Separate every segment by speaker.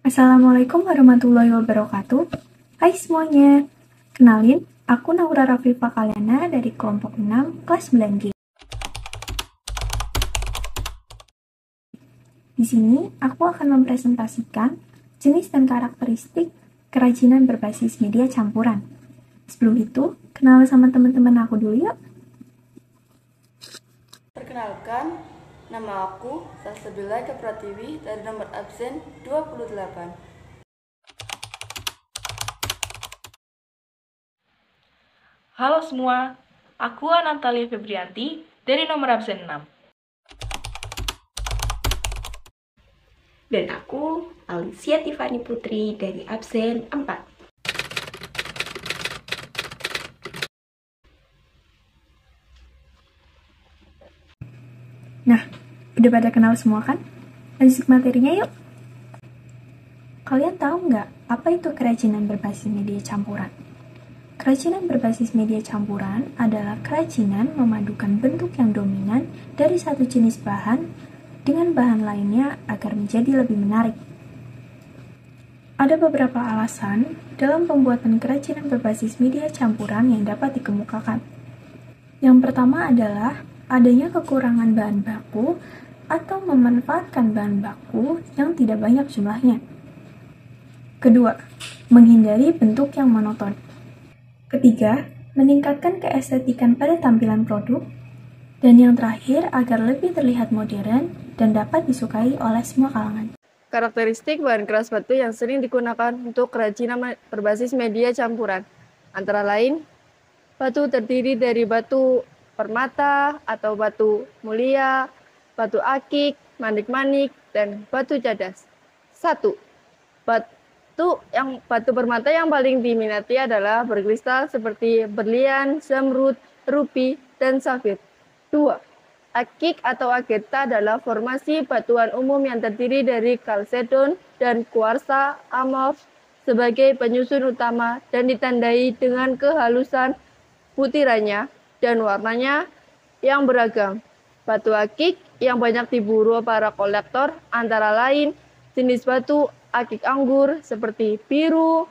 Speaker 1: Assalamualaikum warahmatullahi wabarakatuh. Hai semuanya, kenalin, aku Naura Rafifa Kalyana dari kelompok 6 kelas 9G. Di sini, aku akan mempresentasikan jenis dan karakteristik kerajinan berbasis media campuran. Sebelum itu, kenal sama teman-teman aku dulu yuk.
Speaker 2: Perkenalkan, nama aku Salsabila Kepratiwi dari nomor absen 28.
Speaker 3: Halo semua, aku Natalia Febrianti dari nomor absen 6.
Speaker 4: Dan aku Alicia Tiffany Putri dari absen 4.
Speaker 1: Nah, udah pada kenal semua kan? Lanjut ke materinya yuk. Kalian tahu nggak apa itu kerajinan berbasis media campuran? Kerajinan berbasis media campuran adalah kerajinan memadukan bentuk yang dominan dari satu jenis bahan dengan bahan lainnya agar menjadi lebih menarik. Ada beberapa alasan dalam pembuatan kerajinan berbasis media campuran yang dapat dikemukakan. Yang pertama adalah adanya kekurangan bahan baku atau memanfaatkan bahan baku yang tidak banyak jumlahnya. Kedua, menghindari bentuk yang monoton. Ketiga, meningkatkan keestetikan pada tampilan produk. Dan yang terakhir, agar lebih terlihat modern dan dapat disukai oleh semua kalangan.
Speaker 2: Karakteristik bahan keras batu yang sering digunakan untuk kerajinan berbasis media campuran, antara lain, batu terdiri dari batu permata atau batu mulia, batu akik, manik-manik, dan batu cadas. 1. Batu permata yang paling diminati adalah berkristal seperti berlian, zamrud, rubi, dan safir. 2. Akik atau ageta adalah formasi batuan umum yang terdiri dari kalsedon dan kuarsa amorf sebagai penyusun utama dan ditandai dengan kehalusan butirannya dan warnanya yang beragam. Batu akik yang banyak diburu para kolektor antara lain jenis batu akik anggur seperti biru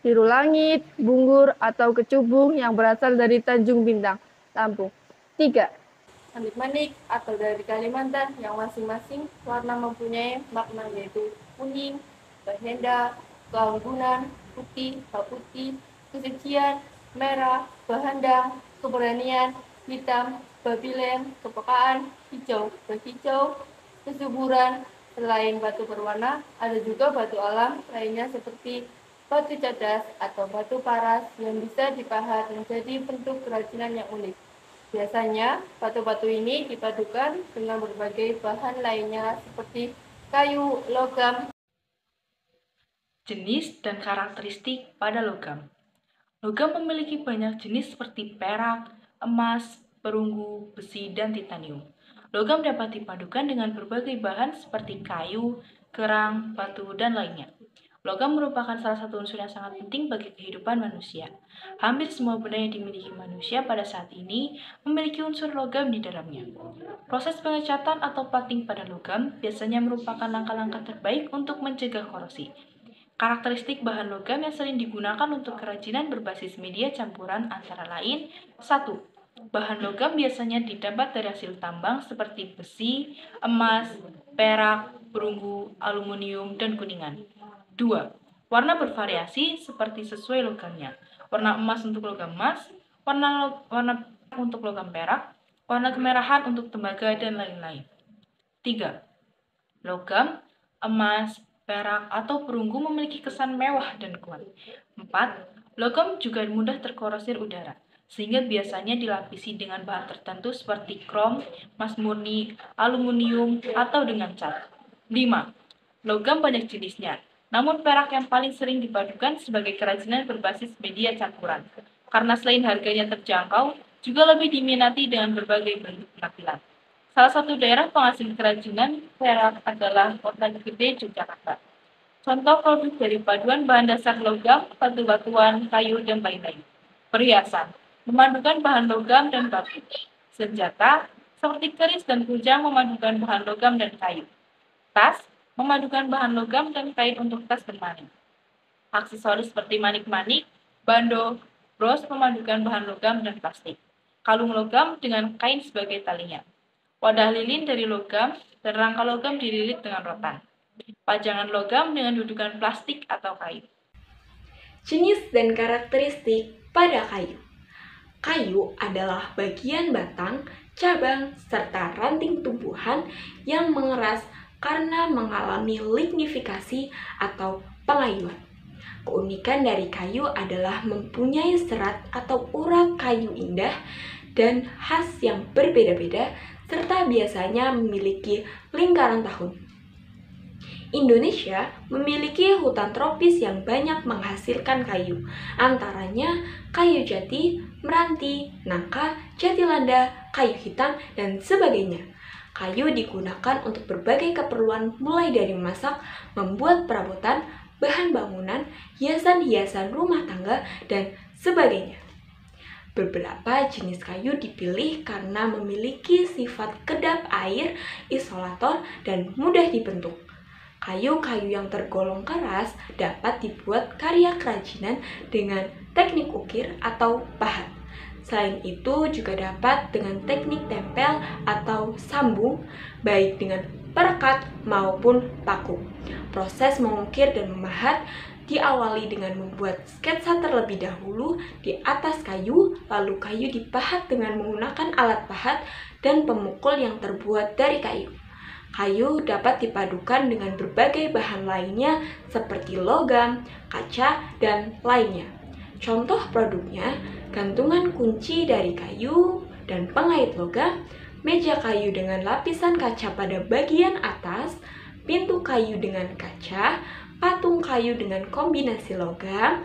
Speaker 2: langit, bunggur, atau kecubung yang berasal dari Tanjung Bintang, Lampung. 3. Manik-manik atau dari Kalimantan yang masing-masing warna mempunyai makna yaitu kuning, bahenda, keanggunan, putih, kesucian, merah, bahandang, keberanian, hitam, babilen, kepekaan, hijau, berhijau, kesuburan. Selain batu berwarna, ada juga batu alam lainnya seperti batu cadas atau batu paras yang bisa dipahat menjadi bentuk kerajinan yang unik. Biasanya, batu-batu ini dipadukan dengan berbagai bahan lainnya seperti kayu, logam.
Speaker 3: Jenis dan karakteristik pada logam. Logam memiliki banyak jenis seperti perak, emas, perunggu, besi, dan titanium. Logam dapat dipadukan dengan berbagai bahan seperti kayu, kerang, batu, dan lainnya. Logam merupakan salah satu unsur yang sangat penting bagi kehidupan manusia. Hampir semua benda yang dimiliki manusia pada saat ini memiliki unsur logam di dalamnya. Proses pengecatan atau plating pada logam biasanya merupakan langkah-langkah terbaik untuk mencegah korosi. Karakteristik bahan logam yang sering digunakan untuk kerajinan berbasis media campuran antara lain 1. Bahan logam biasanya didapat dari hasil tambang seperti besi, emas, perak, perunggu, aluminium, dan kuningan. 2. Warna bervariasi seperti sesuai logamnya. Warna emas untuk logam emas, warna untuk logam perak, warna kemerahan untuk tembaga, dan lain-lain. 3. Logam, emas, perak, atau perunggu memiliki kesan mewah dan kuat. 4. Logam juga mudah terkorosir udara, sehingga biasanya dilapisi dengan bahan tertentu seperti krom, emas murni, aluminium, atau dengan cat. 5. Logam banyak jenisnya, namun perak yang paling sering dipadukan sebagai kerajinan berbasis media campuran, karena selain harganya terjangkau, juga lebih diminati dengan berbagai bentuk penampilan. Salah satu daerah penghasil kerajinan perak adalah Kota Gede, Yogyakarta. Contoh produk dari paduan bahan dasar logam, batu-batuan, kayu, dan lain-lain. Perhiasan, memadukan bahan logam dan batu. Senjata, seperti keris dan kujang memadukan bahan logam dan kayu. Tas, memadukan bahan logam dan kain untuk tas bermanik. Aksesoris seperti manik-manik, bando, bros memadukan bahan logam dan plastik. Kalung logam dengan kain sebagai talinya. Wadah lilin dari logam dan rangka logam dililit dengan rotan. Pajangan logam dengan dudukan plastik atau kayu.
Speaker 4: Jenis dan karakteristik pada kayu. Kayu adalah bagian batang, cabang, serta ranting tumbuhan yang mengeras karena mengalami lignifikasi atau pengayuan. Keunikan dari kayu adalah mempunyai serat atau urat kayu indah dan khas yang berbeda-beda, serta biasanya memiliki lingkaran tahun. Indonesia memiliki hutan tropis yang banyak menghasilkan kayu, antaranya kayu jati, meranti, nangka, jati landa, kayu hitam, dan sebagainya. Kayu digunakan untuk berbagai keperluan mulai dari memasak, membuat perabotan, bahan bangunan, hiasan-hiasan rumah tangga, dan sebagainya. Beberapa jenis kayu dipilih karena memiliki sifat kedap air, isolator, dan mudah dibentuk. Kayu-kayu yang tergolong keras dapat dibuat karya kerajinan dengan teknik ukir atau pahat. Selain itu juga dapat dengan teknik tempel atau sambung, baik dengan perekat maupun paku. Proses mengukir dan memahat diawali dengan membuat sketsa terlebih dahulu di atas kayu, lalu kayu dipahat dengan menggunakan alat pahat dan pemukul yang terbuat dari kayu. Kayu dapat dipadukan dengan berbagai bahan lainnya seperti logam, kaca, dan lainnya. Contoh produknya, gantungan kunci dari kayu dan pengait logam, meja kayu dengan lapisan kaca pada bagian atas, pintu kayu dengan kaca, patung kayu dengan kombinasi logam,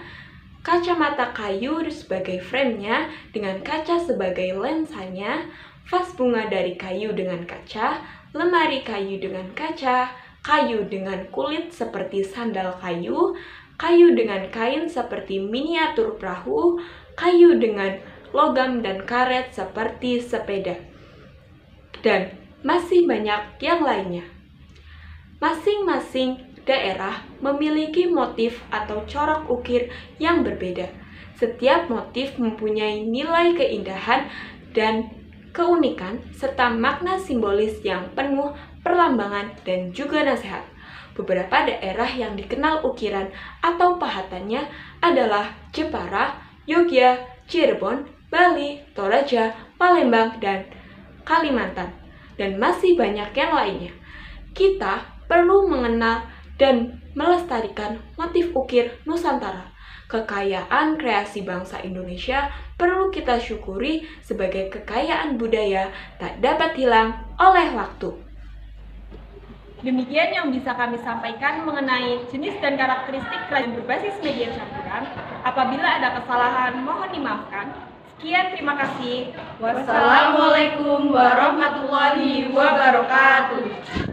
Speaker 4: kacamata kayu sebagai framenya dengan kaca sebagai lensanya, vas bunga dari kayu dengan kaca, lemari kayu dengan kaca, kayu dengan kulit seperti sandal kayu, kayu dengan kain seperti miniatur perahu, kayu dengan logam dan karet seperti sepeda, dan masih banyak yang lainnya. Masing-masing daerah memiliki motif atau corak ukir yang berbeda. Setiap motif mempunyai nilai keindahan dan keunikan, serta makna simbolis yang penuh perlambangan dan juga nasihat. Beberapa daerah yang dikenal ukiran atau pahatannya adalah Jepara, Yogyakarta, Cirebon, Bali, Toraja, Palembang, dan Kalimantan, dan masih banyak yang lainnya. Kita perlu mengenal dan melestarikan motif ukir Nusantara. Kekayaan kreasi bangsa Indonesia perlu kita syukuri sebagai kekayaan budaya tak dapat hilang oleh waktu.
Speaker 5: Demikian yang bisa kami sampaikan mengenai jenis dan karakteristik kerajinan berbasis media campuran. Apabila ada kesalahan, mohon dimaafkan. Sekian, terima kasih.
Speaker 2: Wassalamualaikum warahmatullahi wabarakatuh.